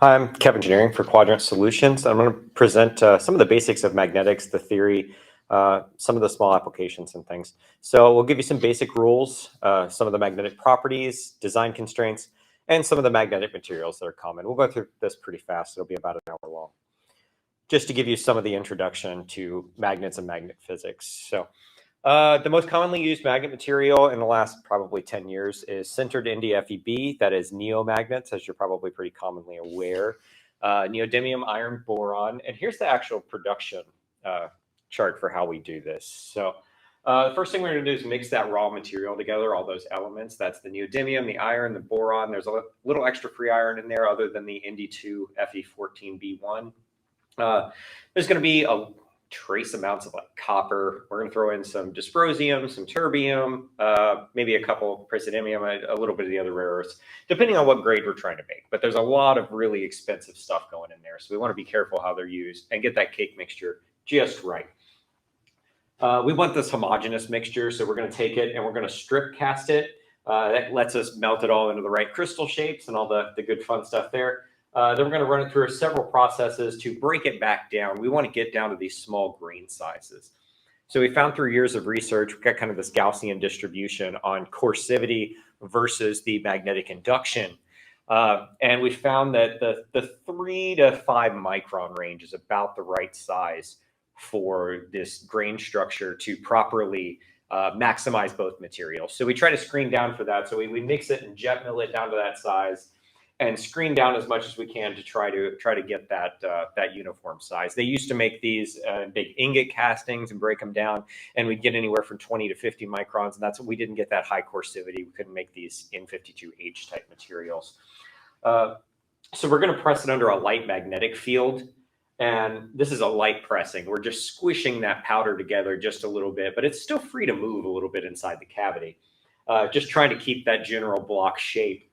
Hi, I'm Kev Engineering for Quadrant Solutions. I'm going to present some of the basics of magnetics, the theory, some of the small applications and things. So we'll give you some basic rules, some of the magnetic properties, design constraints, and some of the magnetic materials that are common. We'll go through this pretty fast. It'll be about an hour long. Just to give you some of the introduction to magnets and magnet physics. So the most commonly used magnet material in the last probably 10 years is sintered NdFeB, that is neomagnets, as you're probably pretty commonly aware. Neodymium, iron, boron, and here's the actual production chart for how we do this. So the first thing we're going to do is mix that raw material together, all those elements. That's the neodymium, the iron, the boron. There's a little extra free iron in there other than the Nd2 Fe14B1. There's going to be a trace amounts of like copper. We're going to throw in some dysprosium, some terbium, maybe a couple praseodymium, a little bit of the other rare earths, depending on what grade we're trying to make. But there's a lot of really expensive stuff going in there. So we want to be careful how they're used and get that cake mixture just right. We want this homogeneous mixture. So we're going to take it and we're going to strip cast it. That lets us melt it all into the right crystal shapes and all the good fun stuff there. Then we're going to run it through several processes to break it back down. We want to get down to these small grain sizes. So we found through years of research, we've got kind of this Gaussian distribution on coercivity versus the magnetic induction. And we found that the 3 to 5 micron range is about the right size for this grain structure to properly maximize both materials. So we try to screen down for that. So we mix it and jet mill it down to that size and screen down as much as we can to try to get that uniform size. They used to make these big ingot castings and break them down, and we'd get anywhere from 20 to 50 microns, and that's what we didn't get that high coercivity. We couldn't make these N52H type materials. So we're going to press it under a light magnetic field, and this is a light pressing. We're just squishing that powder together just a little bit, but it's still free to move a little bit inside the cavity. Just trying to keep that general block shape.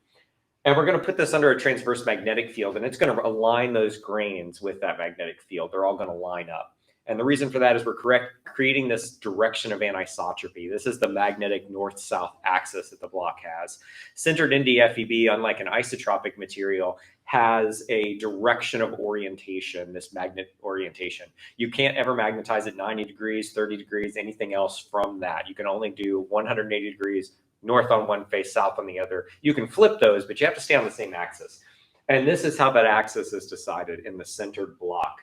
And we're going to put this under a transverse magnetic field, and it's going to align those grains with that magnetic field. They're all going to line up. And the reason for that is we're creating this direction of anisotropy. This is the magnetic north-south axis that the block has. Sintered NdFeB, unlike an isotropic material, has a direction of orientation, this magnet orientation. You can't ever magnetize at 90 degrees, 30 degrees, anything else from that. You can only do 180 degrees, north on one face, south on the other. You can flip those, but you have to stay on the same axis. And this is how that axis is decided in the centered block.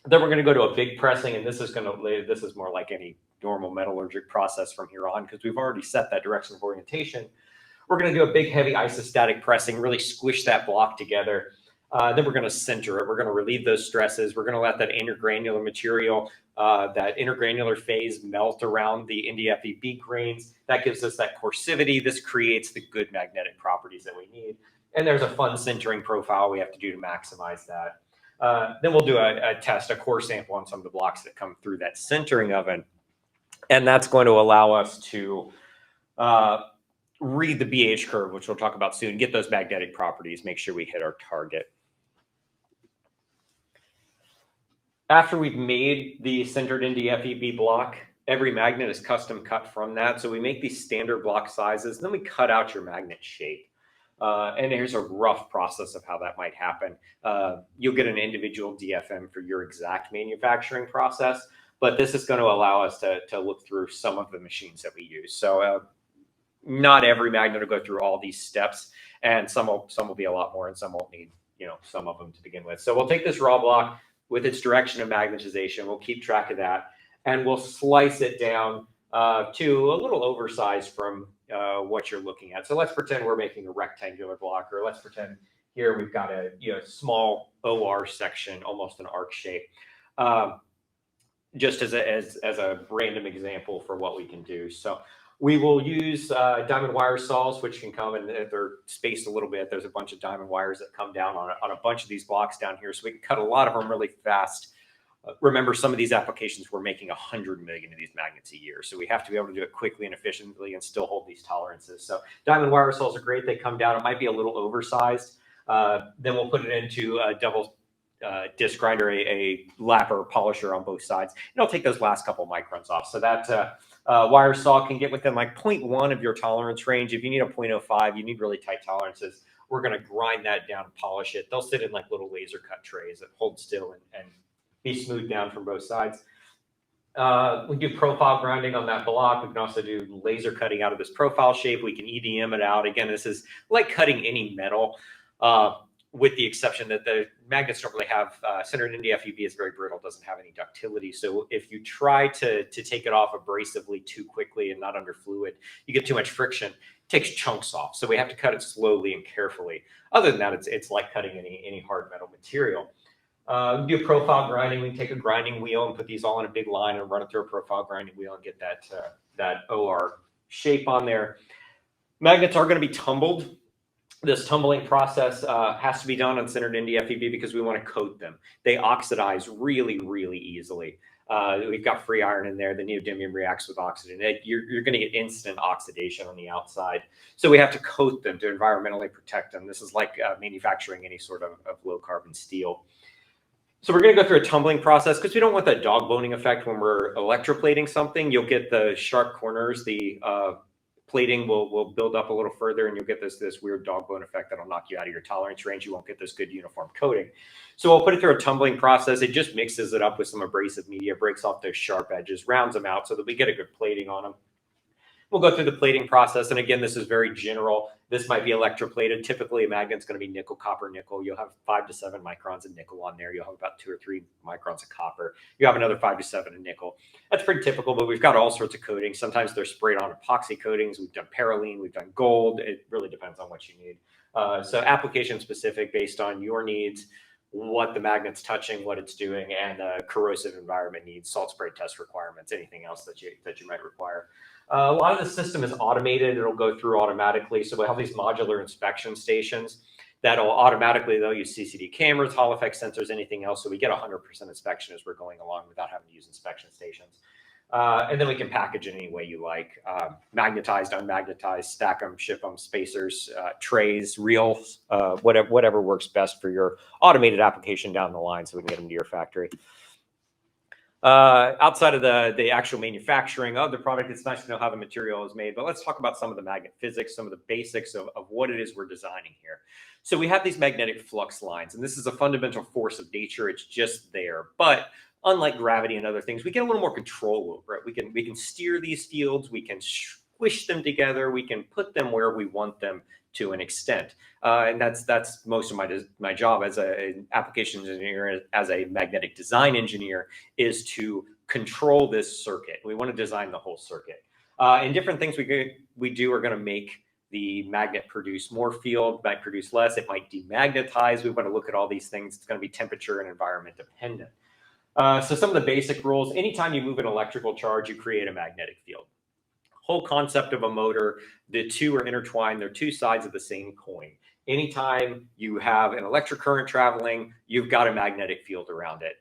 Then we're going to go to a big pressing, and this is more like any normal metallurgic process from here on, because we've already set that direction of orientation. We're going to do a big, heavy isostatic pressing, really squish that block together. Then we're going to center it. We're going to relieve those stresses. We're going to let that intergranular material, that intergranular phase melt around the NdFeB grains. That gives us that coercivity. This creates the good magnetic properties that we need. And there's a fun sintering profile we have to do to maximize that. Then we'll do a test, a core sample on some of the blocks that come through that sintering oven. And that's going to allow us to read the BH curve, which we'll talk about soon, get those magnetic properties, make sure we hit our target. After we've made the sintered NdFeB block, every magnet is custom cut from that. So we make these standard block sizes, then we cut out your magnet shape. And here's a rough process of how that might happen. You'll get an individual DFM for your exact manufacturing process, but this is going to allow us to look through some of the machines that we use. So not every magnet will go through all these steps, and some will be a lot more, and some won't need some of them to begin with. So we'll take this raw block with its direction of magnetization. We'll keep track of that, and we'll slice it down to a little oversized from what you're looking at. So let's pretend we're making a rectangular block, or let's pretend here we've got a small OR section, almost an arc shape, just as a random example for what we can do. So we will use diamond wire saws, which can come and they're spaced a little bit. There's a bunch of diamond wires that come down on a bunch of these blocks down here. So we can cut a lot of them really fast. Remember, some of these applications, we're making 100 million of these magnets a year. So we have to be able to do it quickly and efficiently and still hold these tolerances. So diamond wire saws are great. They come down. It might be a little oversized. Then we'll put it into a double disc grinder, a lapper, polisher on both sides. And it'll take those last couple microns off. So that wire saw can get within like 0.1 of your tolerance range. If you need a 0.05, you need really tight tolerances. we're going to grind that down and polish it. They'll sit in like little laser cut trays that hold still and be smoothed down from both sides. We do profile grinding on that block. We can also do laser cutting out of this profile shape. We can EDM it out. Again, this is like cutting any metal, with the exception that the magnets don't really have, centered NdFeB is very brittle, doesn't have any ductility. So if you try to take it off abrasively too quickly and not under fluid, you get too much friction, it takes chunks off. So we have to cut it slowly and carefully. Other than that, it's like cutting any hard metal material. We do profile grinding. We can take a grinding wheel and put these all in a big line and run it through a profile grinding wheel and get that OR shape on there. Magnets are going to be tumbled. This tumbling process has to be done on centered NdFeB because we want to coat them. They oxidize really, really easily. We've got free iron in there. The neodymium reacts with oxygen. You're going to get instant oxidation on the outside. So we have to coat them to environmentally protect them. This is like manufacturing any sort of low carbon steel. So we're going to go through a tumbling process because we don't want that dog boning effect when we're electroplating something. You'll get the sharp corners, the plating will build up a little further, and you'll get this weird dog bone effect that'll knock you out of your tolerance range. You won't get this good uniform coating. So we'll put it through a tumbling process. It just mixes it up with some abrasive media, breaks off those sharp edges, rounds them out so that we get a good plating on them. We'll go through the plating process. And again, this is very general. This might be electroplated. Typically, a magnet's going to be nickel, copper, nickel. You'll have 5 to 7 microns of nickel on there. You'll have about 2 or 3 microns of copper. You have another 5 to 7 of nickel. That's pretty typical, but we've got all sorts of coatings. Sometimes they're sprayed on epoxy coatings. We've done parylene. We've done gold. It really depends on what you need. So application specific based on your needs, what the magnet's touching, what it's doing, and corrosive environment needs, salt spray test requirements, anything else that you might require. A lot of the system is automated. It'll go through automatically. So we'll have these modular inspection stations that'll automatically, they'll use CCD cameras, Hall effect sensors, anything else. So we get 100% inspection as we're going along without having to use inspection stations. And then we can package it any way you like. Magnetized, unmagnetized, stack them, ship them, spacers, trays, reels, whatever works best for your automated application down the line so we can get them to your factory. Outside of the actual manufacturing of the product, it's nice to know how the material is made, but let's talk about some of the magnet physics, some of the basics of what it is we're designing here. So we have these magnetic flux lines, and this is a fundamental force of nature. It's just there. But unlike gravity and other things, we get a little more control over it. We can steer these fields. We can squish them together. We can put them where we want them to an extent. And that's most of my job as an applications engineer, as a magnetic design engineer, is to control this circuit. We want to design the whole circuit. And different things we do are going to make the magnet produce more field, might produce less. It might demagnetize. We want to look at all these things. It's going to be temperature and environment dependent. So some of the basic rules: anytime you move an electrical charge, you create a magnetic field. Whole concept of a motor, the two are intertwined. They're two sides of the same coin. Anytime you have an electric current traveling, you've got a magnetic field around it.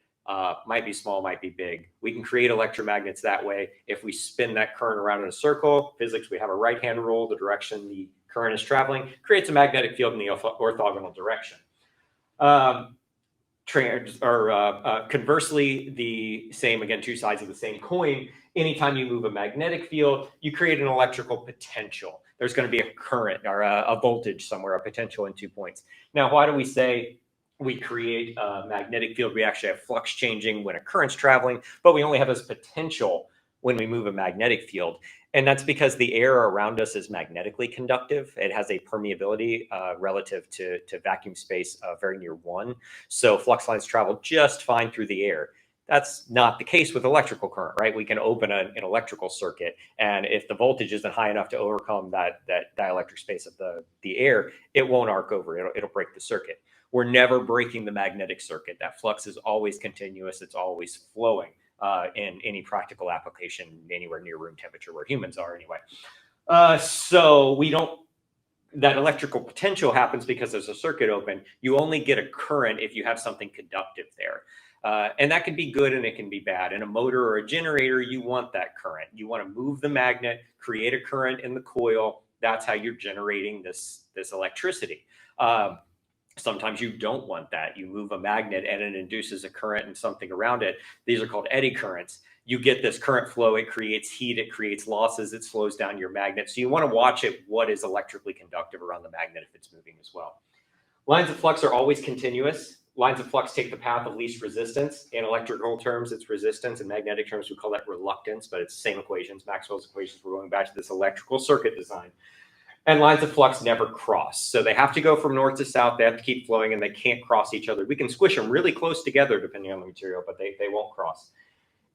Might be small, might be big. We can create electromagnets that way. If we spin that current around in a circle, physics, we have a right-hand rule. The direction the current is traveling creates a magnetic field in the orthogonal direction. Conversely, the same, again, two sides of the same coin. Anytime you move a magnetic field, you create an electrical potential. There's going to be a current or a voltage somewhere, a potential in 2 points. Now, why do we say we create a magnetic field? We actually have flux changing when a current's traveling, but we only have this potential when we move a magnetic field. And that's because the air around us is magnetically conductive. It has a permeability relative to vacuum space very near 1. So flux lines travel just fine through the air. That's not the case with electrical current, right? We can open an electrical circuit, and if the voltage isn't high enough to overcome that dielectric space of the air, it won't arc over. It'll break the circuit. We're never breaking the magnetic circuit. That flux is always continuous. It's always flowing in any practical application anywhere near room temperature where humans are anyway. So we don't. That electrical potential happens because there's a circuit open. You only get a current if you have something conductive there. And that can be good and it can be bad. In a motor or a generator, you want that current. You want to move the magnet, create a current in the coil. That's how you're generating this electricity. Sometimes you don't want that. You move a magnet and it induces a current and something around it. These are called eddy currents. You get this current flow, it creates heat, it creates losses, it slows down your magnet. So you want to watch it, what is electrically conductive around the magnet if it's moving as well. Lines of flux are always continuous. Lines of flux take the path of least resistance. In electrical terms, it's resistance. In magnetic terms, we call that reluctance, but it's the same equations, Maxwell's equations. We're going back to this electrical circuit design. And lines of flux never cross. So they have to go from north to south. They have to keep flowing and they can't cross each other. We can squish them really close together depending on the material, but they won't cross.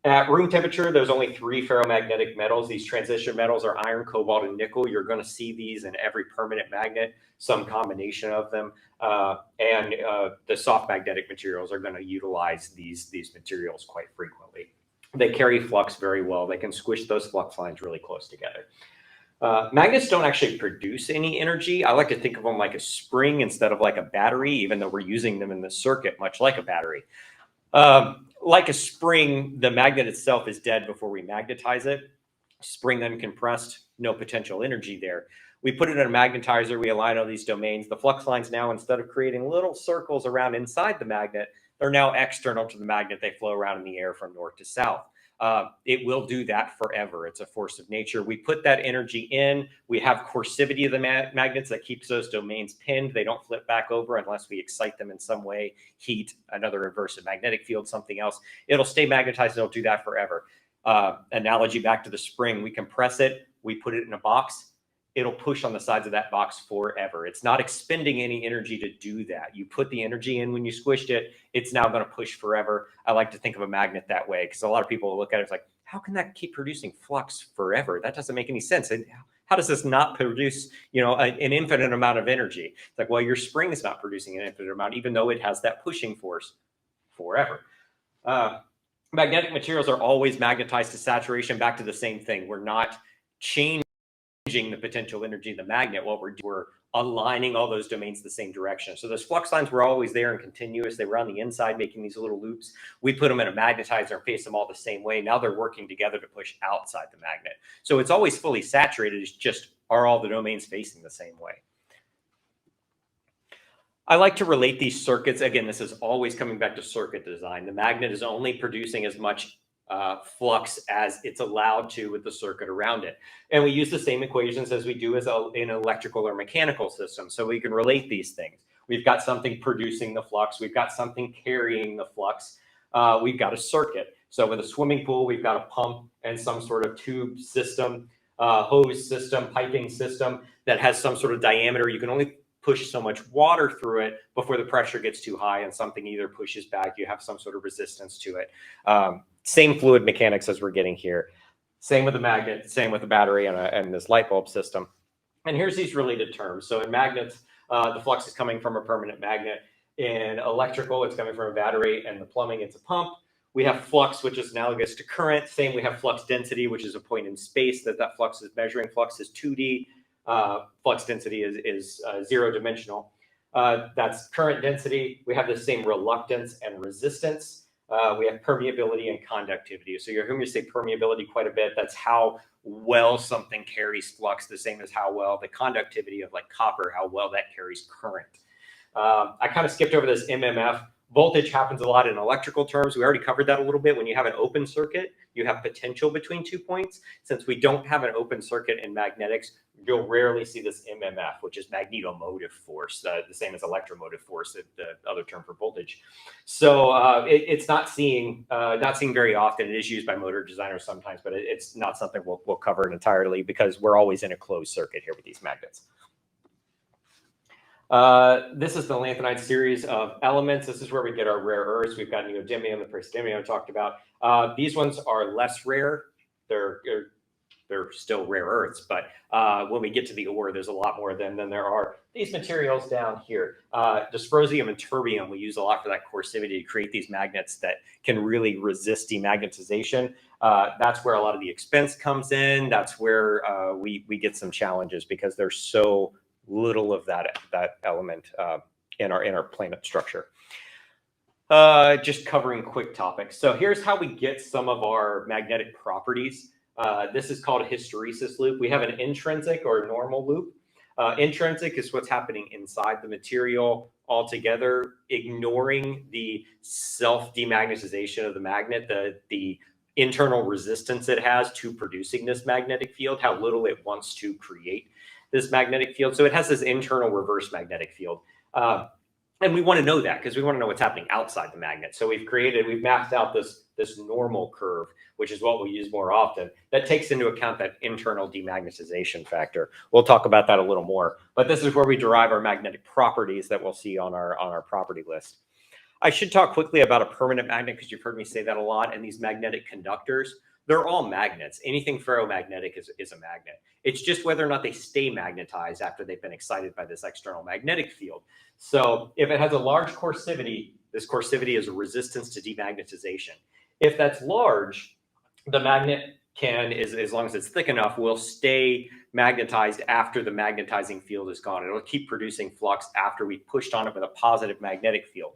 At room temperature, there's only 3 ferromagnetic metals. These transition metals are iron, cobalt, and nickel. You're going to see these in every permanent magnet, some combination of them. The soft magnetic materials are going to utilize these materials quite frequently. They carry flux very well. They can squish those flux lines really close together. Magnets don't actually produce any energy. I like to think of them like a spring instead of like a battery, even though we're using them in the circuit, much like a battery. Like a spring, the magnet itself is dead before we magnetize it. Spring uncompressed, no potential energy there. We put it in a magnetizer, we align all these domains. The flux lines now, instead of creating little circles around inside the magnet, they're now external to the magnet. They flow around in the air from north to south. It will do that forever. It's a force of nature. We put that energy in. We have coursivity of the magnets that keeps those domains pinned. They don't flip back over unless we excite them in some way, heat, another inversive magnetic field, something else. It'll stay magnetized. It'll do that forever. Analogy back to the spring. We compress it. We put it in a box. It'll push on the sides of that box forever. It's not expending any energy to do that. You put the energy in when you squished it, it's now going to push forever. I like to think of a magnet that way because a lot of people look at it, it's like, how can that keep producing flux forever? That doesn't make any sense. And how does this not produce, an infinite amount of energy? It's like, well, your spring is not producing an infinite amount, even though it has that pushing force forever. Magnetic materials are always magnetized to saturation, back to the same thing. We're not changing the potential energy of the magnet. What we're aligning all those domains the same direction. So those flux lines were always there and continuous. They were on the inside making these little loops. We put them in a magnetizer and face them all the same way. Now they're working together to push outside the magnet. So it's always fully saturated. It's just, are all the domains facing the same way? I like to relate these circuits. Again, this is always coming back to circuit design. The magnet is only producing as much flux as it's allowed to with the circuit around it. And we use the same equations as we do in an electrical or mechanical system. So we can relate these things. We've got something producing the flux. We've got something carrying the flux. We've got a circuit. So with a swimming pool, we've got a pump and some sort of tube system, hose system, piping system that has some sort of diameter. You can only push so much water through it before the pressure gets too high and something either pushes back. You have some sort of resistance to it. Same fluid mechanics as we're getting here. Same with the magnet, same with the battery and this light bulb system. And here's these related terms. So in magnets, the flux is coming from a permanent magnet. In electrical, it's coming from a battery, and the plumbing, it's a pump. We have flux, which is analogous to current. Same, we have flux density, which is a point in space that flux is measuring. Flux is 2D. Flux density is zero-dimensional. That's current density. We have the same reluctance and resistance. We have permeability and conductivity. So you're hearing me say permeability quite a bit. That's how well something carries flux, the same as how well the conductivity of like copper, how well that carries current. I kind of skipped over this MMF. Voltage happens a lot in electrical terms. We already covered that a little bit. When you have an open circuit, you have potential between 2 points. Since we don't have an open circuit in magnetics, you'll rarely see this MMF, which is magnetomotive force, the same as electromotive force, the other term for voltage. So it's not seen very often. It is used by motor designers sometimes, but it's not something we'll cover entirely because we're always in a closed circuit here with these magnets. This is the lanthanide series of elements. This is where we get our rare earths. We've got neodymium, the praseodymium I talked about. These ones are less rare. They're still rare earths, but when we get to the ore, there's a lot more of them than there are these materials down here. Dysprosium and terbium we use a lot for that coursivity to create these magnets that can really resist demagnetization. That's where a lot of the expense comes in. That's where we get some challenges because there's so little of that element in our planet structure. Just covering quick topics. So here's how we get some of our magnetic properties. This is called a hysteresis loop. We have an intrinsic or normal loop. Intrinsic is what's happening inside the material altogether, ignoring the self-demagnetization of the magnet, the internal resistance it has to producing this magnetic field, how little it wants to create this magnetic field. So it has this internal reverse magnetic field. And we want to know that because we want to know what's happening outside the magnet. So we've mapped out this normal curve, which is what we use more often, that takes into account that internal demagnetization factor. We'll talk about that a little more, but this is where we derive our magnetic properties that we'll see on our property list. I should talk quickly about a permanent magnet because you've heard me say that a lot. And these magnetic conductors, they're all magnets. Anything ferromagnetic is a magnet. It's just whether or not they stay magnetized after they've been excited by this external magnetic field. So if it has a large coercivity, this coercivity is a resistance to demagnetization. If that's large, the magnet can, as long as it's thick enough, will stay magnetized after the magnetizing field is gone. It'll keep producing flux after we've pushed on it with a positive magnetic field.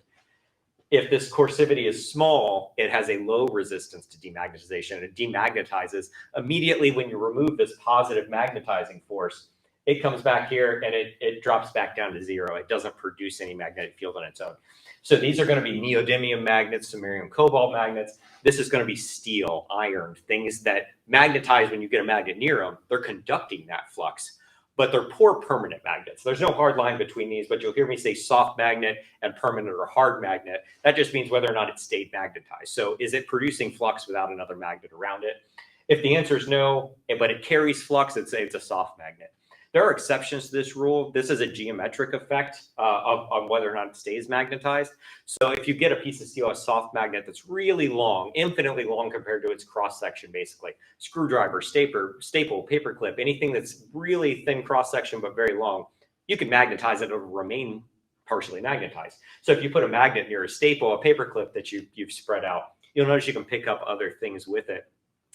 If this coercivity is small, it has a low resistance to demagnetization. It demagnetizes immediately when you remove this positive magnetizing force. It comes back here and it drops back down to zero. It doesn't produce any magnetic field on its own. So these are going to be neodymium magnets, samarium cobalt magnets. This is going to be steel, iron, things that magnetize when you get a magnet near them. They're conducting that flux, but they're poor permanent magnets. There's no hard line between these, but you'll hear me say soft magnet and permanent or hard magnet. That just means whether or not it stayed magnetized. So is it producing flux without another magnet around it? If the answer is no, but it carries flux, it's a soft magnet. There are exceptions to this rule. This is a geometric effect of whether or not it stays magnetized. So if you get a piece of steel, a soft magnet that's really long, infinitely long compared to its cross section, basically screwdriver, staple, paperclip, anything that's really thin cross section but very long, you can magnetize it; it'll remain partially magnetized. So if you put a magnet near a staple, a paperclip that you've spread out, you'll notice you can pick up other things with it.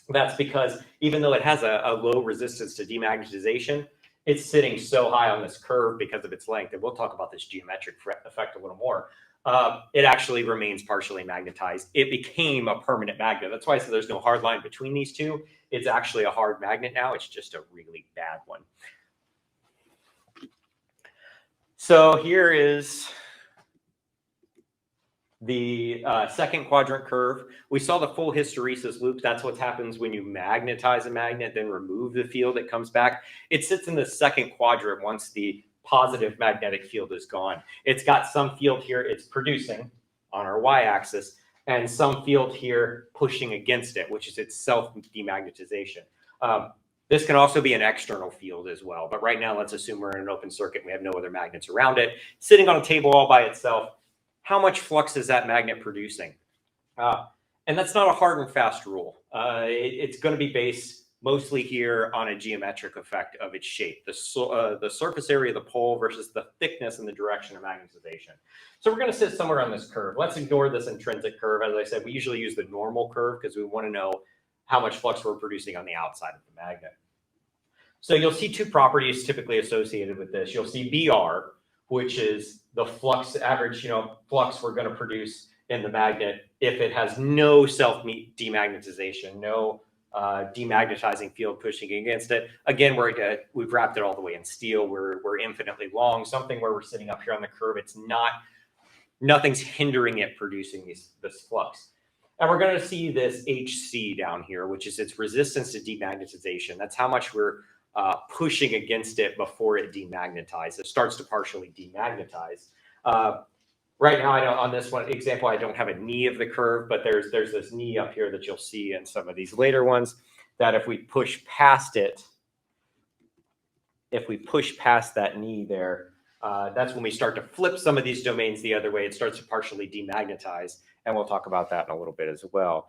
That's because even though it has a low resistance to demagnetization, it's sitting so high on this curve because of its length, and we'll talk about this geometric effect a little more. It actually remains partially magnetized. It became a permanent magnet. That's why I said there's no hard line between these two. It's actually a hard magnet now. It's just a really bad one. So here is the second quadrant curve. We saw the full hysteresis loop. That's what happens when you magnetize a magnet, then remove the field, it comes back. It sits in the second quadrant once the positive magnetic field is gone. It's got some field here it's producing on our y-axis and some field here pushing against it, which is its self-demagnetization. This can also be an external field as well. But right now, let's assume we're in an open circuit. We have no other magnets around it. Sitting on a table all by itself, how much flux is that magnet producing? And that's not a hard and fast rule. It's going to be based mostly here on a geometric effect of its shape, the surface area of the pole versus the thickness and the direction of magnetization. So we're going to sit somewhere on this curve. Let's ignore this intrinsic curve. As I said, we usually use the normal curve because we want to know how much flux we're producing on the outside of the magnet. So you'll see two properties typically associated with this. You'll see BR, which is the flux average, flux we're going to produce in the magnet if it has no self-demagnetization, no demagnetizing field pushing against it. Again, we've wrapped it all the way in steel. We're infinitely long, something where we're sitting up here on the curve. It's nothing's hindering it producing this flux. And we're going to see this HC down here, which is its resistance to demagnetization. That's how much we're pushing against it before it demagnetizes. It starts to partially demagnetize. Right now, on this one example, I don't have a knee of the curve, but there's this knee up here that you'll see in some of these later ones that if we push past it, if we push past that knee there, that's when we start to flip some of these domains the other way. It starts to partially demagnetize, and we'll talk about that in a little bit as well.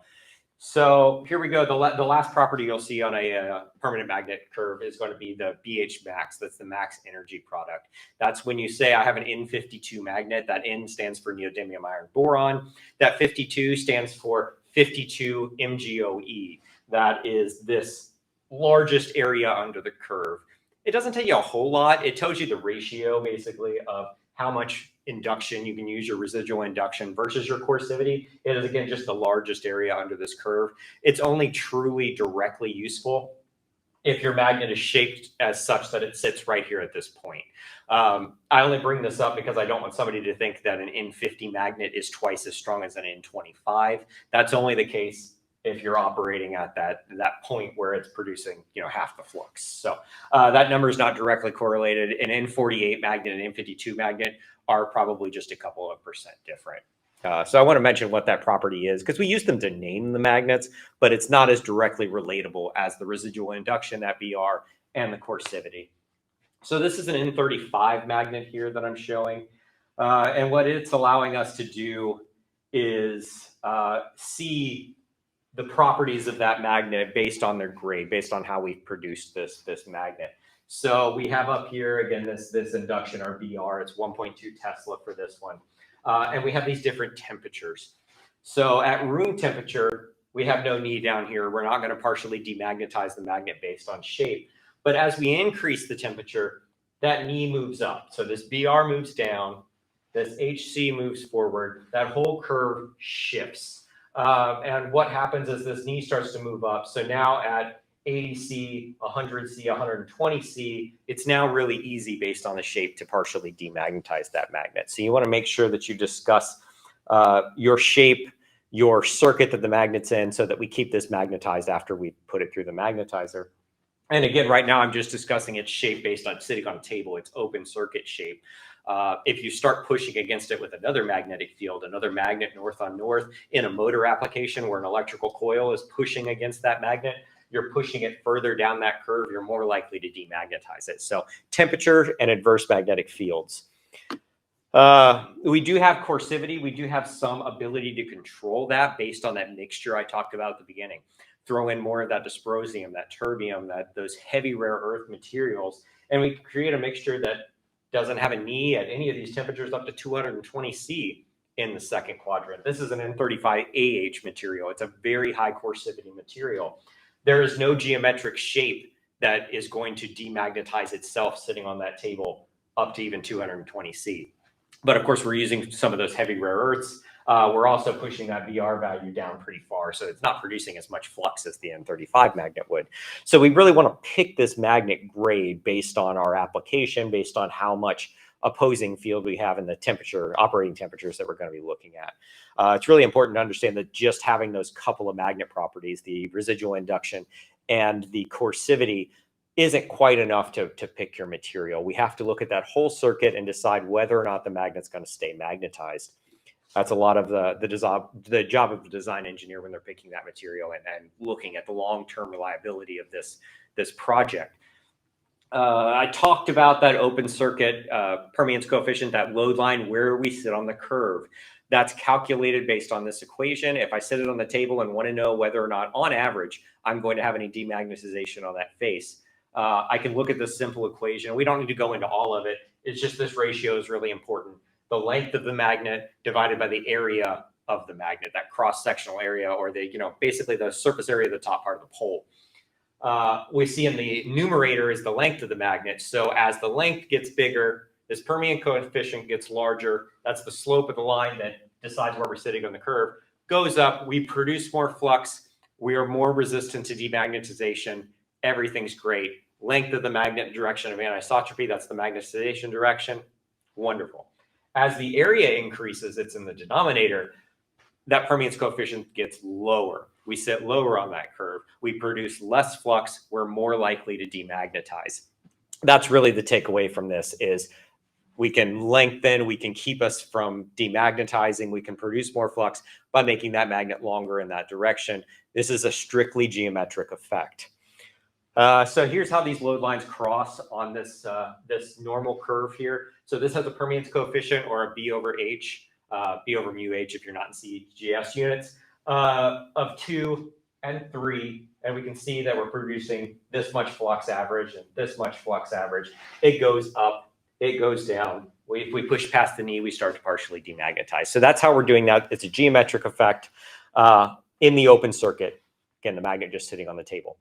So here we go. The last property you'll see on a permanent magnet curve is going to be the BH max. That's the max energy product. That's when you say I have an N52 magnet. That N stands for neodymium iron boron. That 52 stands for 52 MgOe. That is this largest area under the curve. It doesn't tell you a whole lot. It tells you the ratio basically of how much induction you can use, your residual induction versus your coercivity. It is, again, just the largest area under this curve. It's only truly directly useful if your magnet is shaped as such that it sits right here at this point. I only bring this up because I don't want somebody to think that an N50 magnet is twice as strong as an N25. That's only the case if you're operating at that point where it's producing, half the flux. So that number is not directly correlated. An N48 magnet and N52 magnet are probably just a couple of percent different. So I want to mention what that property is because we use them to name the magnets, but it's not as directly relatable as the residual induction, that BR, and the coercivity. So this is an N35 magnet here that I'm showing. And what it's allowing us to do is see the properties of that magnet based on their grade, based on how we've produced this magnet. So we have up here, again, this induction, our BR, it's 1.2 Tesla for this one. And we have these different temperatures. So at room temperature, we have no knee down here. We're not going to partially demagnetize the magnet based on shape. But as we increase the temperature, that knee moves up. So this BR moves down, this HC moves forward, that whole curve shifts. And what happens is this knee starts to move up. So now at 80C, 100C, 120C, it's now really easy based on the shape to partially demagnetize that magnet. So you want to make sure that you discuss your shape, your circuit that the magnet's in, so that we keep this magnetized after we put it through the magnetizer. And again, right now I'm just discussing its shape based on sitting on a table, its open circuit shape. If you start pushing against it with another magnetic field, another magnet north on north in a motor application where an electrical coil is pushing against that magnet, you're pushing it further down that curve, you're more likely to demagnetize it. So temperature and adverse magnetic fields. We do have coercivity. We do have some ability to control that based on that mixture I talked about at the beginning. Throw in more of that dysprosium, that terbium, those heavy rare earth materials, and we create a mixture that doesn't have a knee at any of these temperatures up to 220 C in the second quadrant. This is an N35AH material. It's a very high coercivity material. There is no geometric shape that is going to demagnetize itself sitting on that table up to even 220 C. But of course, we're using some of those heavy rare earths. We're also pushing that VR value down pretty far, so it's not producing as much flux as the N35 magnet would. So we really want to pick this magnet grade based on our application, based on how much opposing field we have in the temperature, operating temperatures that we're going to be looking at. It's really important to understand that just having those couple of magnet properties, the residual induction and the coercivity, isn't quite enough to pick your material. We have to look at that whole circuit and decide whether or not the magnet's going to stay magnetized. That's a lot of the job of the design engineer when they're picking that material and looking at the long-term reliability of this project. I talked about that open circuit permeance coefficient, that load line, where we sit on the curve. That's calculated based on this equation. If I sit it on the table and want to know whether or not, on average, I'm going to have any demagnetization on that face, I can look at this simple equation. We don't need to go into all of it. It's just this ratio is really important. The length of the magnet divided by the area of the magnet, that cross-sectional area, or basically the surface area of the top part of the pole. We see in the numerator is the length of the magnet. So as the length gets bigger, this permeance coefficient gets larger. That's the slope of the line that decides where we're sitting on the curve. Goes up, we produce more flux. We are more resistant to demagnetization. Everything's great. Length of the magnet, direction of anisotropy, that's the magnetization direction. Wonderful. As the area increases, it's in the denominator, that permeance coefficient gets lower. We sit lower on that curve. We produce less flux. We're more likely to demagnetize. That's really the takeaway from this is we can lengthen, we can keep us from demagnetizing, we can produce more flux by making that magnet longer in that direction. This is a strictly geometric effect. So here's how these load lines cross on this normal curve here. So this has a permeance coefficient, or a B over H, B over mu H if you're not in CGS units, of 2 and 3. And we can see that we're producing this much flux average and this much flux average. It goes up, it goes down. If we push past the knee, we start to partially demagnetize. So that's how we're doing that. It's a geometric effect in the open circuit. Again, the magnet just sitting on the table.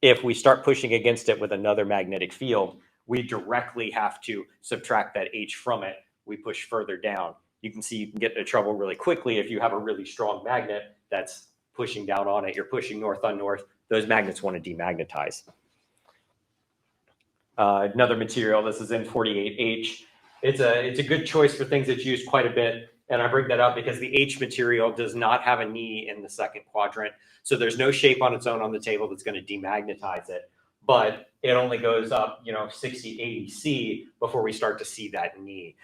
If we start pushing against it with another magnetic field, we directly have to subtract that H from it. We push further down. You can see you can get into trouble really quickly if you have a really strong magnet that's pushing down on it. You're pushing north on north. Those magnets want to demagnetize. Another material, this is N48H. It's a good choice for things that's used quite a bit. And I bring that up because the H material does not have a knee in the second quadrant. So there's no shape on its own on the table that's going to demagnetize it. But it only goes up, 60, 80 C before we start to see that knee.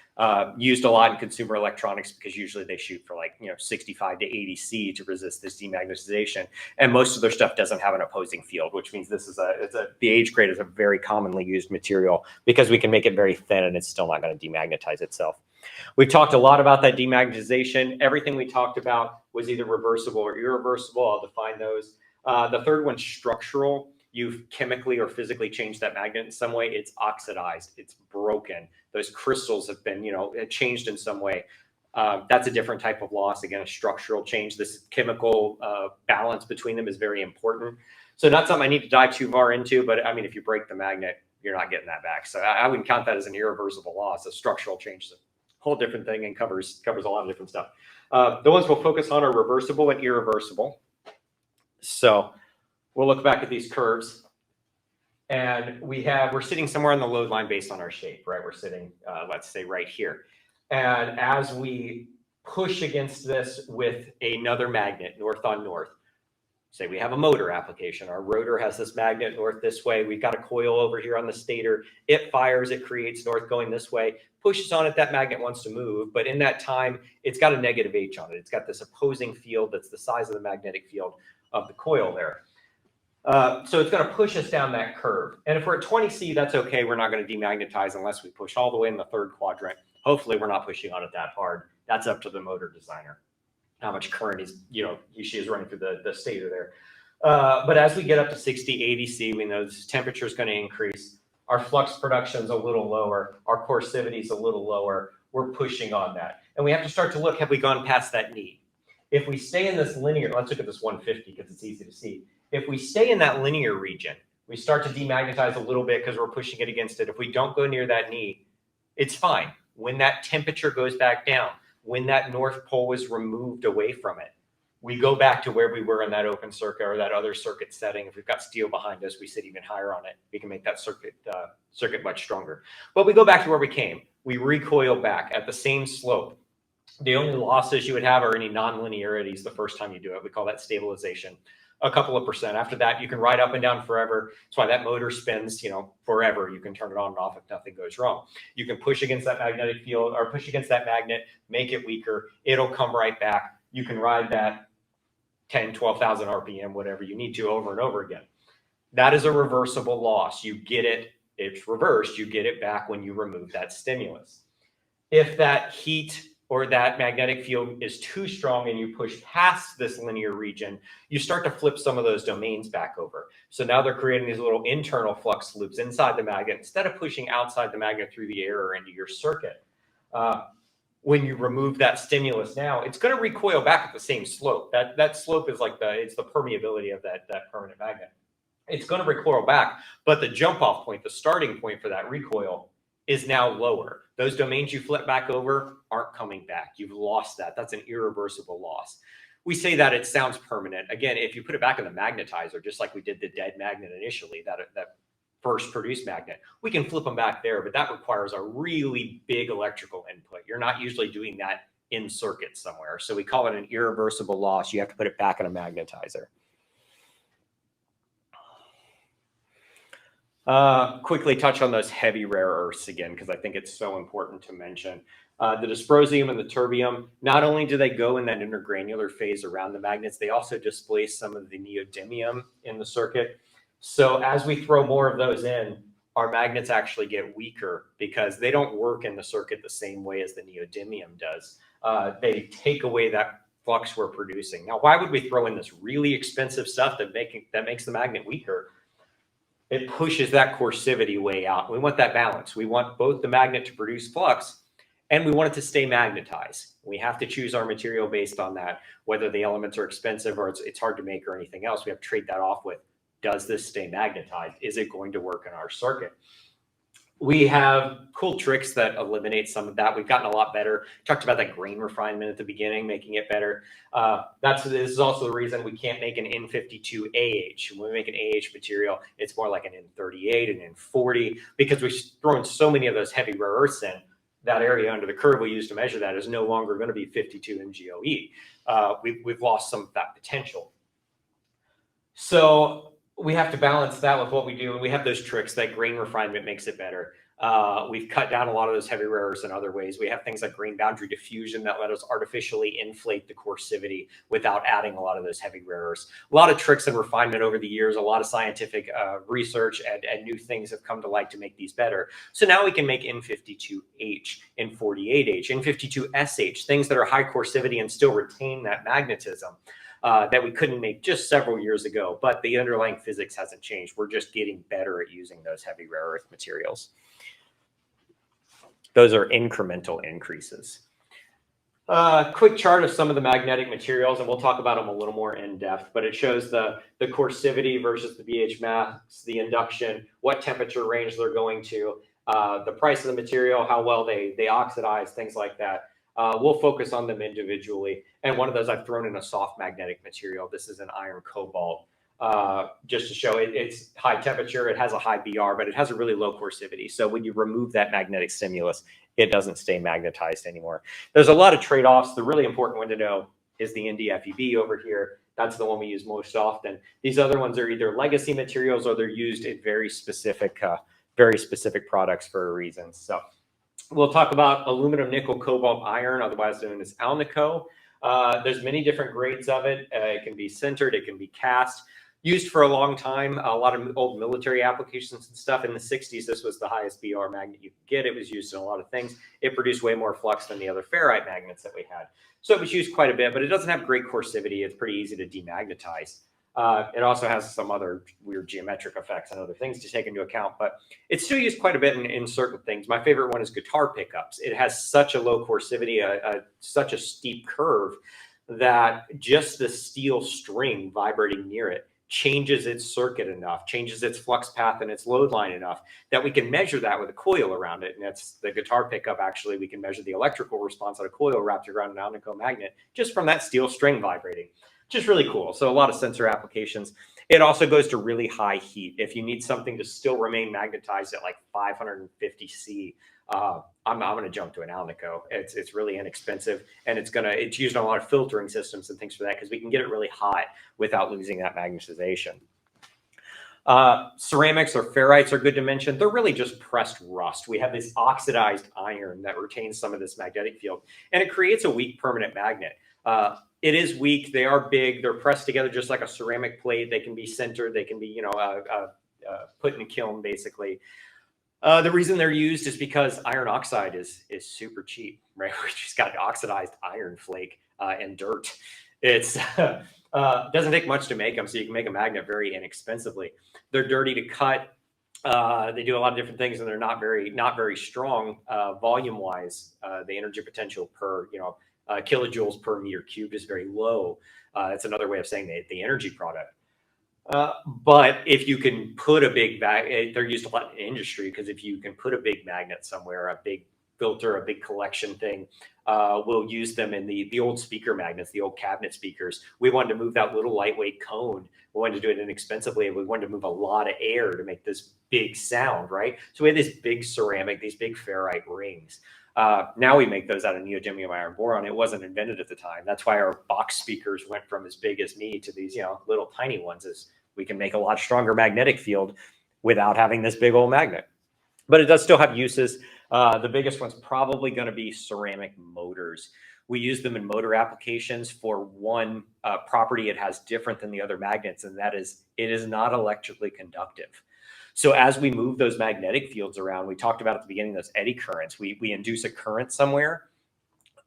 Used a lot in consumer electronics because usually they shoot for 65 to 80 C to resist this demagnetization. And most of their stuff doesn't have an opposing field, which means the H grade is a very commonly used material because we can make it very thin and it's still not going to demagnetize itself. We've talked a lot about that demagnetization. Everything we talked about was either reversible or irreversible. I'll define those. The third one's structural. You've chemically or physically changed that magnet in some way. It's oxidized. It's broken. Those crystals have been, changed in some way. That's a different type of loss. Again, a structural change. This chemical balance between them is very important. So not something I need to dive too far into, but I mean, if you break the magnet, you're not getting that back. So I wouldn't count that as an irreversible loss. A structural change is a whole different thing and covers a lot of different stuff. The ones we'll focus on are reversible and irreversible. So we'll look back at these curves, and we're sitting somewhere on the load line based on our shape, right? We're sitting, let's say, right here. And as we push against this with another magnet, north on north, say we have a motor application. Our rotor has this magnet north this way. We've got a coil over here on the stator. It fires, it creates north going this way, pushes on it, that magnet wants to move. But in that time, it's got a negative H on it. It's got this opposing field that's the size of the magnetic field of the coil there. So it's going to push us down that curve. And if we're at 20 C, that's okay. We're not going to demagnetize unless we push all the way in the third quadrant. Hopefully, we're not pushing on it that hard. That's up to the motor designer, how much current she is running through the stator there. But as we get up to 60, 80 C, we know this temperature is going to increase. Our flux production is a little lower. Our coercivity is a little lower. We're pushing on that. And we have to start to look, have we gone past that knee? If we stay in this linear, let's look at this 150 because it's easy to see. If we stay in that linear region, we start to demagnetize a little bit because we're pushing it against it. If we don't go near that knee, it's fine. When that temperature goes back down, when that north pole is removed away from it, we go back to where we were in that open circuit or that other circuit setting. If we've got steel behind us, we sit even higher on it. We can make that circuit much stronger. But we go back to where we came. We recoil back at the same slope. The only losses you would have are any non-linearities the first time you do it. We call that stabilization. A couple of percent. After that, you can ride up and down forever. That's why that motor spins, forever. You can turn it on and off if nothing goes wrong. You can push against that magnetic field or push against that magnet, make it weaker. It'll come right back. You can ride that 10, 12,000 RPM, whatever you need to over and over again. That is a reversible loss. You get it. It's reversed. You get it back when you remove that stimulus. If that heat or that magnetic field is too strong and you push past this linear region, you start to flip some of those domains back over. So now they're creating these little internal flux loops inside the magnet instead of pushing outside the magnet through the air or into your circuit. When you remove that stimulus now, it's going to recoil back at the same slope. That slope is it's the permeability of that permanent magnet. It's going to recoil back, but the jump off point, the starting point for that recoil is now lower. Those domains you flip back over aren't coming back. You've lost that. That's an irreversible loss. We say that it sounds permanent. Again, if you put it back in the magnetizer, just like we did the dead magnet initially, that first produced magnet, we can flip them back there, but that requires a really big electrical input. You're not usually doing that in circuit somewhere. So we call it an irreversible loss. You have to put it back in a magnetizer. Quickly touch on those heavy rare earths again, because I think it's so important to mention. The dysprosium and the terbium, not only do they go in that intergranular phase around the magnets, they also displace some of the neodymium in the circuit. So as we throw more of those in, our magnets actually get weaker because they don't work in the circuit the same way as the neodymium does. They take away that flux we're producing. Now, why would we throw in this really expensive stuff that makes the magnet weaker? It pushes that coercivity way out. We want that balance. We want both the magnet to produce flux and we want it to stay magnetized. We have to choose our material based on that, whether the elements are expensive or it's hard to make or anything else. We have to trade that off with, does this stay magnetized? Is it going to work in our circuit? We have cool tricks that eliminate some of that. We've gotten a lot better. Talked about that grain refinement at the beginning, making it better. This is also the reason we can't make an N52AH. When we make an AH material, it's more like an N38 and N40 because we've thrown so many of those heavy rare earths in. That area under the curve we use to measure that is no longer going to be 52 MGOE. We've lost some of that potential. So we have to balance that with what we do, and we have those tricks. That grain refinement makes it better. We've cut down a lot of those heavy rare earths in other ways. We have things like grain boundary diffusion that let us artificially inflate the coercivity without adding a lot of those heavy rare earths. A lot of tricks and refinement over the years, a lot of scientific research and new things have come to light to make these better. So now we can make N52H, N48H, N52SH, things that are high coercivity and still retain that magnetism. That we couldn't make just several years ago, but the underlying physics hasn't changed. We're just getting better at using those heavy rare earth materials. Those are incremental increases. Quick chart of some of the magnetic materials, and we'll talk about them a little more in depth, but it shows the coercivity versus the BH mass, the induction, what temperature range they're going to, the price of the material, how well they oxidize, things like that. We'll focus on them individually. And one of those I've thrown in a soft magnetic material. This is an iron cobalt, just to show it's high temperature. It has a high BR, but it has a really low coercivity. So when you remove that magnetic stimulus, it doesn't stay magnetized anymore. There's a lot of trade-offs. The really important one to know is the NdFeB over here. That's the one we use most often. These other ones are either legacy materials or they're used in very specific products for a reason. So we'll talk about aluminum, nickel, cobalt, iron, otherwise known as alnico. There's many different grades of it. It can be sintered, it can be cast. Used for a long time, a lot of old military applications and stuff. In the 60s, this was the highest BR magnet you could get. It was used in a lot of things. It produced way more flux than the other ferrite magnets that we had. So it was used quite a bit, but it doesn't have great coercivity. It's pretty easy to demagnetize. It also has some other weird geometric effects and other things to take into account, but it's still used quite a bit in certain things. My favorite one is guitar pickups. It has such a low coercivity, such a steep curve that just the steel string vibrating near it changes its circuit enough, changes its flux path and its load line enough that we can measure that with a coil around it. And that's the guitar pickup. Actually, we can measure the electrical response on a coil wrapped around an alnico magnet just from that steel string vibrating. Just really cool. So a lot of sensor applications. It also goes to really high heat. If you need something to still remain magnetized at like 550 C, I'm going to jump to an alnico. It's really inexpensive, and it's used on a lot of filtering systems and things for that because we can get it really hot without losing that magnetization. Ceramics or ferrites are good to mention. They're really just pressed rust. We have this oxidized iron that retains some of this magnetic field, and it creates a weak permanent magnet. It is weak. They are big. They're pressed together just like a ceramic plate. They can be sintered. They can be, put in a kiln, basically. The reason they're used is because iron oxide is super cheap, right? We just got oxidized iron flake and dirt. It's doesn't take much to make them, so you can make a magnet very inexpensively. They're dirty to cut. They do a lot of different things, and they're not very strong volume wise. The energy potential per kilojoules per meter cubed is very low. That's another way of saying the energy product. But if you can put a big they're used a lot in industry because if you can put a big magnet somewhere, a big filter, a big collection thing, we'll use them in the old speaker magnets, the old cabinet speakers. We wanted to move that little lightweight cone. We wanted to do it inexpensively, and we wanted to move a lot of air to make this big sound, right? So we had this big ceramic, these big ferrite rings. Now we make those out of neodymium iron boron. It wasn't invented at the time. That's why our box speakers went from as big as me to these, little tiny ones. As we can make a lot stronger magnetic field without having this big old magnet. But it does still have uses. The biggest one's probably going to be ceramic motors. We use them in motor applications for one property it has different than the other magnets, and that is it is not electrically conductive. So as we move those magnetic fields around, we talked about at the beginning, those eddy currents, we induce a current somewhere.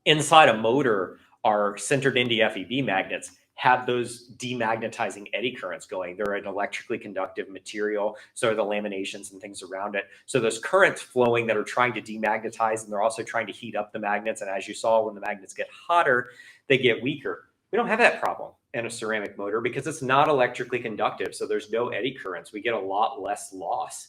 Inside a motor, our sintered NdFeB magnets have those demagnetizing eddy currents going. They're an electrically conductive material, so are the laminations and things around it. So those currents flowing that are trying to demagnetize, and they're also trying to heat up the magnets. And as you saw, when the magnets get hotter, they get weaker. We don't have that problem in a ceramic motor because it's not electrically conductive. So there's no eddy currents. We get a lot less loss.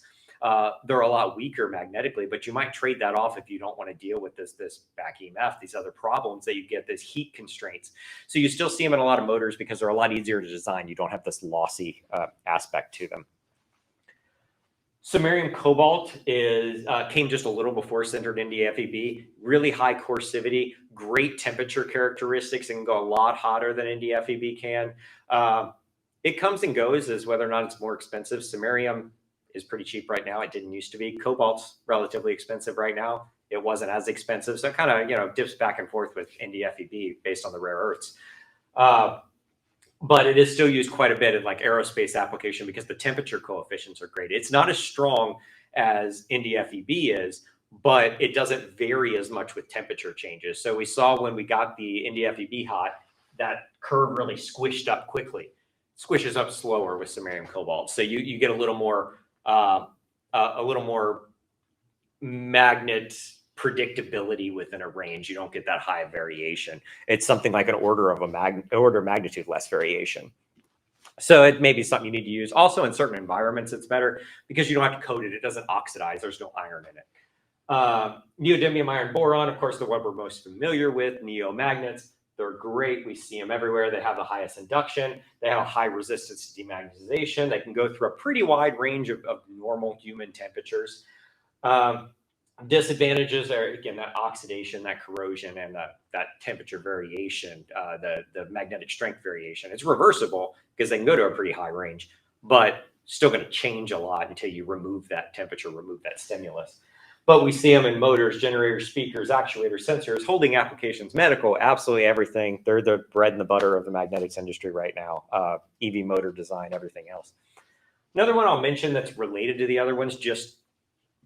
they're a lot weaker magnetically, but you might trade that off if you don't want to deal with this back EMF, these other problems that you get, this heat constraints. So you still see them in a lot of motors because they're a lot easier to design. You don't have this lossy aspect to them. Samarium cobalt came just a little before sintered NdFeB. Really high coercivity, great temperature characteristics, and can go a lot hotter than NdFeB can. It comes and goes as whether or not it's more expensive. Samarium is pretty cheap right now. It didn't used to be. Cobalt's relatively expensive right now. It wasn't as expensive, so it kind of dips back and forth with NdFeB based on the rare earths. But it is still used quite a bit in like aerospace application because the temperature coefficients are great. It's not as strong as NdFeB is, but it doesn't vary as much with temperature changes. So we saw when we got the NdFeB hot, that curve really squished up quickly. Squishes up slower with samarium cobalt. So you get a little more magnet predictability within a range. You don't get that high variation. It's something like an order of magnitude less variation. So it may be something you need to use. Also in certain environments, it's better because you don't have to coat it. It doesn't oxidize. There's no iron in it. Neodymium iron boron, of course, the one we're most familiar with, neomagnets. They're great. We see them everywhere. They have the highest induction. They have a high resistance to demagnetization. They can go through a pretty wide range of normal human temperatures. Disadvantages are, again, that oxidation, that corrosion, and that temperature variation, the magnetic strength variation. It's reversible because they can go to a pretty high range, but still going to change a lot until you remove that temperature, remove that stimulus. But we see them in motors, generators, speakers, actuators, sensors, holding applications, medical, absolutely everything. They're the bread and the butter of the magnetics industry right now. EV motor design, everything else. Another one I'll mention that's related to the other ones, just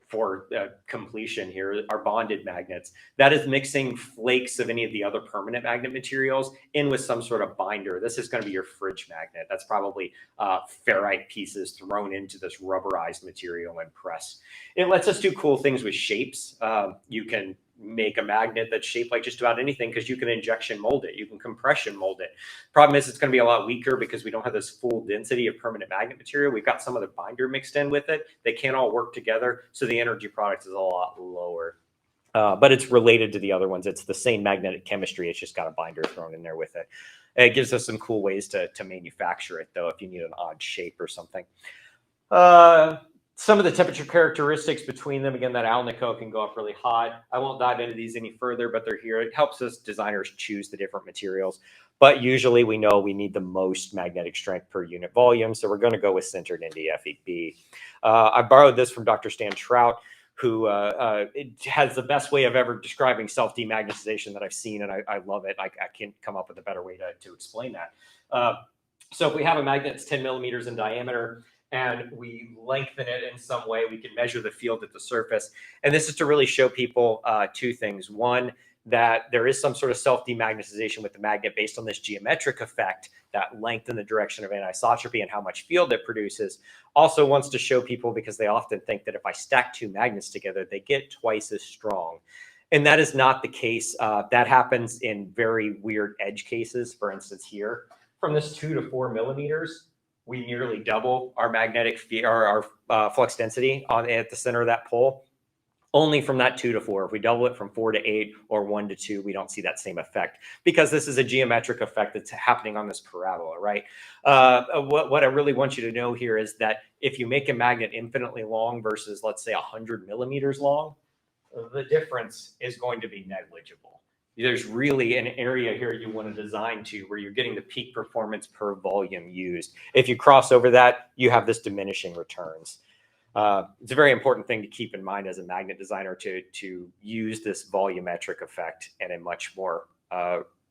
for completion here, are bonded magnets. That is mixing flakes of any of the other permanent magnet materials in with some sort of binder. This is going to be your fridge magnet. That's probably ferrite pieces thrown into this rubberized material and pressed. It lets us do cool things with shapes. You can make a magnet that's shaped like just about anything because you can injection mold it. You can compression mold it. Problem is it's going to be a lot weaker because we don't have this full density of permanent magnet material. We've got some of the binder mixed in with it. They can't all work together. So the energy product is a lot lower. But it's related to the other ones. It's the same magnetic chemistry. It's just got a binder thrown in there with it. It gives us some cool ways to manufacture it, though, if you need an odd shape or something. Some of the temperature characteristics between them, again, that alnico can go up really hot. I won't dive into these any further, but they're here. It helps us designers choose the different materials. But usually we know we need the most magnetic strength per unit volume, so we're going to go with sintered NdFeB. I borrowed this from Dr. Stan Trout, who has the best way of ever describing self-demagnetization that I've seen, and I love it. I can't come up with a better way to explain that. So if we have a magnet that's 10 millimeters in diameter, and we lengthen it in some way, we can measure the field at the surface. And this is to really show people two things. One, that there is some sort of self-demagnetization with the magnet based on this geometric effect, that length in the direction of anisotropy and how much field it produces. Also wants to show people, because they often think that if I stack two magnets together, they get twice as strong. And that is not the case. That happens in very weird edge cases. For instance, here, from this 2 to 4 millimeters, we nearly double our magnetic our flux density at the center of that pole. Only from that 2 to 4. If we double it from 4 to 8 or 1 to 2, we don't see that same effect because this is a geometric effect that's happening on this parabola, right? What I really want you to know here is that if you make a magnet infinitely long versus, let's say, 100 millimeters long, the difference is going to be negligible. There's really an area here you want to design to where you're getting the peak performance per volume used. If you cross over that, you have this diminishing returns. It's a very important thing to keep in mind as a magnet designer to use this volumetric effect in a much more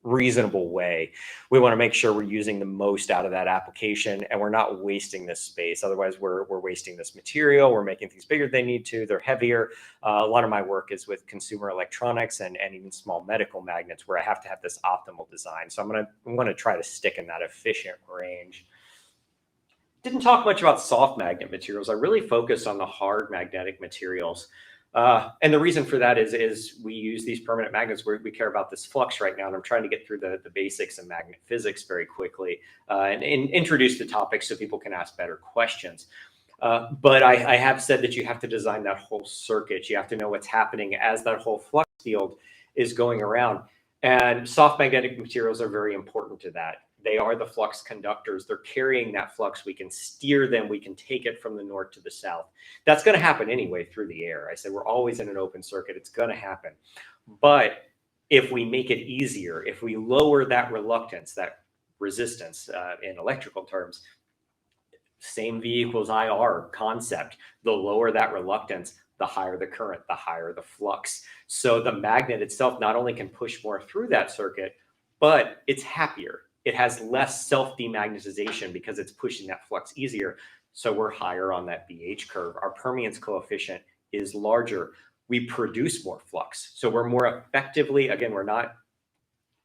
reasonable way. We want to make sure we're using the most out of that application and we're not wasting this space. Otherwise, we're wasting this material. We're making things bigger than they need to. They're heavier. A lot of my work is with consumer electronics and even small medical magnets where I have to have this optimal design. So I'm going to try to stick in that efficient range. Didn't talk much about soft magnet materials. I really focused on the hard magnetic materials. And the reason for that is we use these permanent magnets where we care about this flux right now. And I'm trying to get through the basics of magnet physics very quickly and introduce the topic so people can ask better questions. But I have said that you have to design that whole circuit. You have to know what's happening as that whole flux field is going around. And soft magnetic materials are very important to that. They are the flux conductors. They're carrying that flux. We can steer them. We can take it from the north to the south. That's going to happen anyway through the air. I said we're always in an open circuit. It's going to happen. But if we make it easier, if we lower that reluctance, that resistance in electrical terms, same V equals IR concept, the lower that reluctance, the higher the current, the higher the flux. So the magnet itself not only can push more through that circuit, but it's happier. It has less self-demagnetization because it's pushing that flux easier. So we're higher on that BH curve. Our permeance coefficient is larger. We produce more flux. So we're more effectively, again, we're not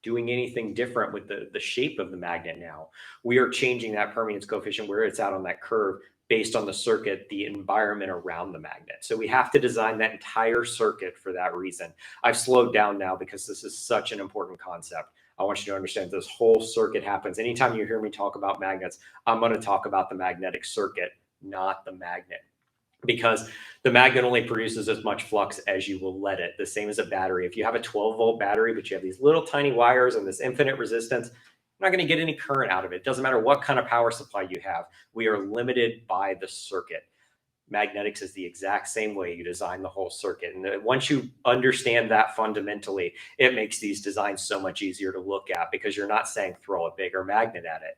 doing anything different with the shape of the magnet now. We are changing that permeance coefficient where it's out on that curve based on the circuit, the environment around the magnet. So we have to design that entire circuit for that reason. I've slowed down now because this is such an important concept. I want you to understand this whole circuit happens. Anytime you hear me talk about magnets, I'm going to talk about the magnetic circuit, not the magnet. Because the magnet only produces as much flux as you will let it. The same as a battery. If you have a 12-volt battery, but you have these little tiny wires and this infinite resistance, you're not going to get any current out of it. It doesn't matter what kind of power supply you have. We are limited by the circuit. Magnetics is the exact same way. You design the whole circuit. And once you understand that fundamentally, it makes these designs so much easier to look at because you're not saying throw a bigger magnet at it.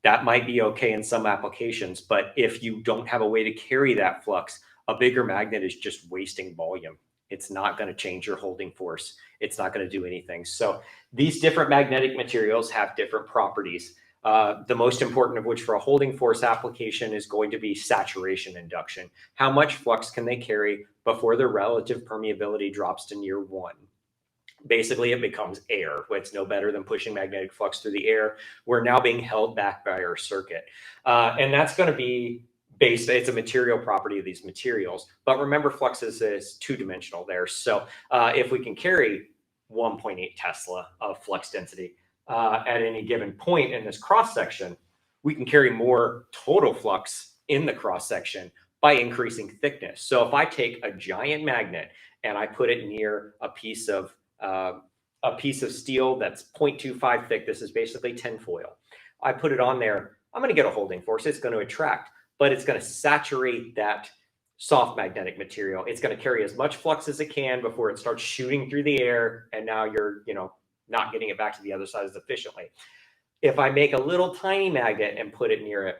That might be okay in some applications, but if you don't have a way to carry that flux, a bigger magnet is just wasting volume. It's not going to change your holding force. It's not going to do anything. So these different magnetic materials have different properties. The most important of which for a holding force application is going to be saturation induction. How much flux can they carry before their relative permeability drops to near 1? Basically, it becomes air. It's no better than pushing magnetic flux through the air. We're now being held back by our circuit. And that's going to be based, it's a material property of these materials. But remember, flux is two-dimensional there. So if we can carry 1.8 Tesla of flux density at any given point in this cross-section, we can carry more total flux in the cross-section by increasing thickness. So if I take a giant magnet and I put it near a piece of steel that's 0.25 thick. This is basically tinfoil. I put it on there. I'm going to get a holding force. It's going to attract, but it's going to saturate that soft magnetic material. It's going to carry as much flux as it can before it starts shooting through the air. And now you're, not getting it back to the other side as efficiently. If I make a little tiny magnet and put it near it,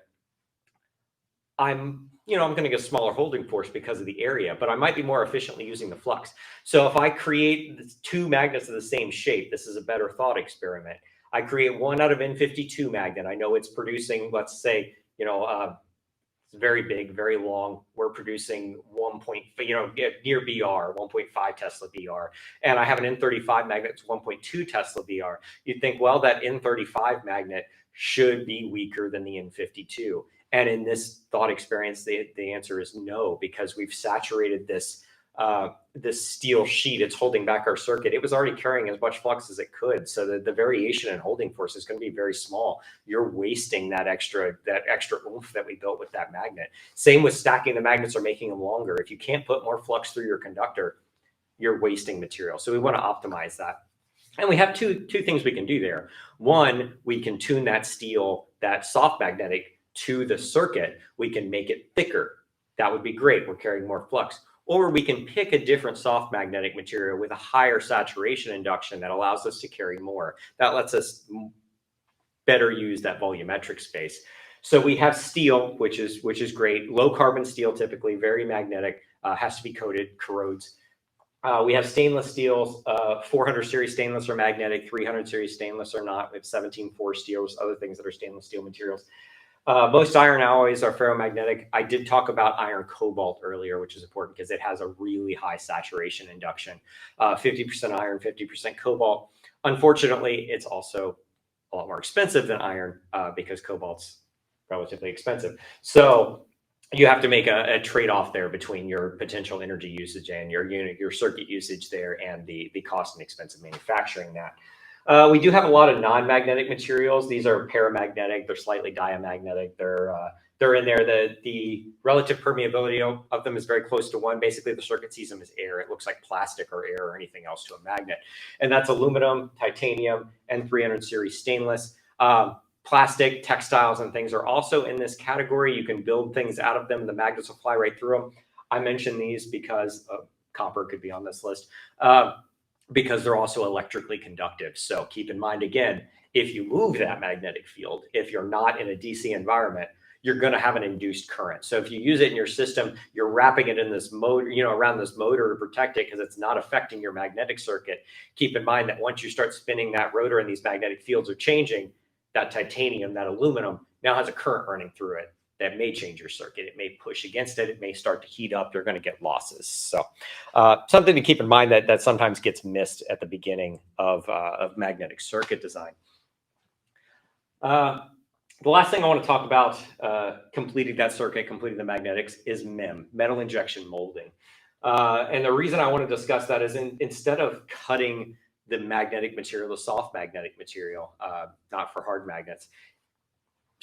I'm going to get a smaller holding force because of the area, but I might be more efficiently using the flux. So if I create two magnets of the same shape, this is a better thought experiment. I create one out of N52 magnet. I know it's producing, let's say, it's very big, very long. We're producing near BR, 1.5 Tesla BR. And I have an N35 magnet, it's 1.2 Tesla BR. You'd think, well, that N35 magnet should be weaker than the N52. And in this thought experience, the answer is no, because we've saturated this steel sheet. It's holding back our circuit. It was already carrying as much flux as it could. So the variation in holding force is going to be very small. You're wasting that extra oomph that we built with that magnet. Same with stacking the magnets or making them longer. If you can't put more flux through your conductor, you're wasting material. So we want to optimize that. And we have two things we can do there. One, we can tune that steel, that soft magnetic, to the circuit. We can make it thicker. That would be great. We're carrying more flux. Or we can pick a different soft magnetic material with a higher saturation induction that allows us to carry more. That lets us better use that volumetric space. So we have steel, which is great. Low carbon steel, typically very magnetic, has to be coated, corrodes. We have stainless steels. 400 series stainless are magnetic. 300 series stainless are not. We have 17-4 steels, other things that are stainless steel materials. Most iron alloys are ferromagnetic. I did talk about iron cobalt earlier, which is important because it has a really high saturation induction. 50% iron, 50% cobalt. Unfortunately, it's also a lot more expensive than iron because cobalt's relatively expensive. So you have to make a trade-off there between your potential energy usage and your circuit usage there and the cost and expense of manufacturing that. We do have a lot of non-magnetic materials. These are paramagnetic. They're slightly diamagnetic. They're they're in there. The relative permeability of them is very close to 1. Basically, the circuit sees them as air. It looks like plastic or air or anything else to a magnet. And that's aluminum, titanium, and 300 series stainless. Plastic, textiles, and things are also in this category. You can build things out of them. The magnets will fly right through them. I mention these because copper could be on this list, because they're also electrically conductive. So keep in mind, again, if you move that magnetic field, if you're not in a DC environment, you're going to have an induced current. So if you use it in your system, you're wrapping it in this motor, around this motor to protect it because it's not affecting your magnetic circuit. Keep in mind that once you start spinning that rotor and these magnetic fields are changing, that titanium, that aluminum now has a current running through it that may change your circuit. It may push against it. It may start to heat up. You're going to get losses. So something to keep in mind that sometimes gets missed at the beginning of magnetic circuit design. The last thing I want to talk about, completing that circuit, completing the magnetics, is MEM, metal injection molding. And the reason I want to discuss that is instead of cutting the magnetic material, the soft magnetic material, not for hard magnets,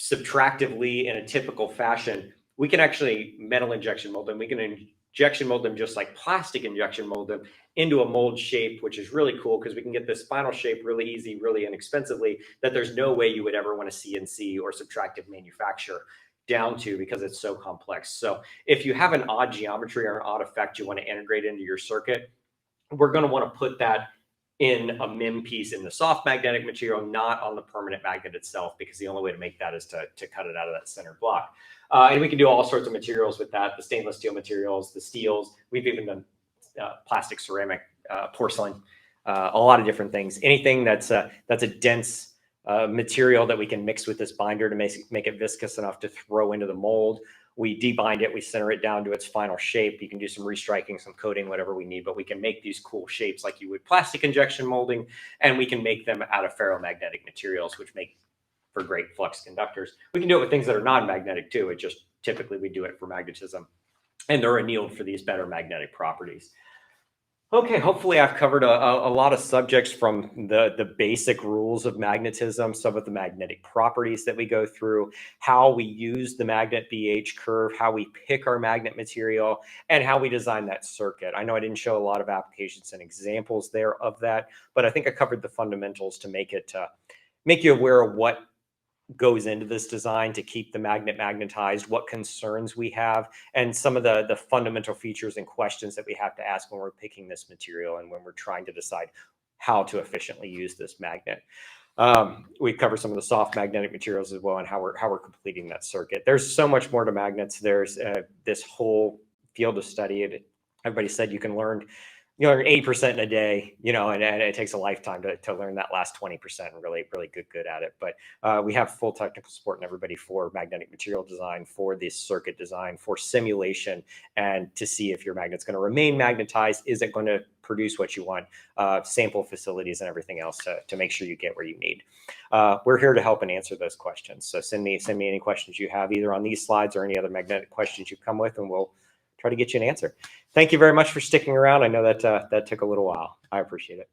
subtractively in a typical fashion, we can actually metal injection mold them. We can injection mold them just like plastic injection mold them into a mold shape, which is really cool because we can get this final shape really easy, really inexpensively, that there's no way you would ever want to CNC or subtractive manufacture down to because it's so complex. So if you have an odd geometry or an odd effect you want to integrate into your circuit, we're going to want to put that in a MIM piece in the soft magnetic material, not on the permanent magnet itself, because the only way to make that is to cut it out of that center block. And we can do all sorts of materials with that, the stainless steel materials, the steels. We've even done plastic, ceramic, porcelain, a lot of different things. Anything that's a dense material that we can mix with this binder to make it viscous enough to throw into the mold. We debind it, we center it down to its final shape. You can do some restriking, some coating, whatever we need, but we can make these cool shapes like you would plastic injection molding, and we can make them out of ferromagnetic materials, which make for great flux conductors. We can do it with things that are non-magnetic too. It just typically we do it for magnetism, and they're annealed for these better magnetic properties. Okay, hopefully I've covered a lot of subjects from the basic rules of magnetism, some of the magnetic properties that we go through, how we use the magnet BH curve, how we pick our magnet material, and how we design that circuit. I know I didn't show a lot of applications and examples there of that, but I think I covered the fundamentals to make you aware of what goes into this design to keep the magnet magnetized, what concerns we have, and some of the fundamental features and questions that we have to ask when we're picking this material and when we're trying to decide how to efficiently use this magnet. We cover some of the soft magnetic materials as well and how we're completing that circuit. There's so much more to magnets. There's this whole field of study. Everybody said you can learn 80% in a day, and it takes a lifetime to learn that last 20% and really get good at it. But we have full technical support and everybody for magnetic material design, for this circuit design, for simulation, and to see if your magnet's going to remain magnetized. Is it going to produce what you want? Sample facilities and everything else to make sure you get where you need. We're here to help and answer those questions. So send me any questions you have either on these slides or any other magnetic questions you come with, and we'll try to get you an answer. Thank you very much for sticking around. I know that that took a little while. I appreciate it.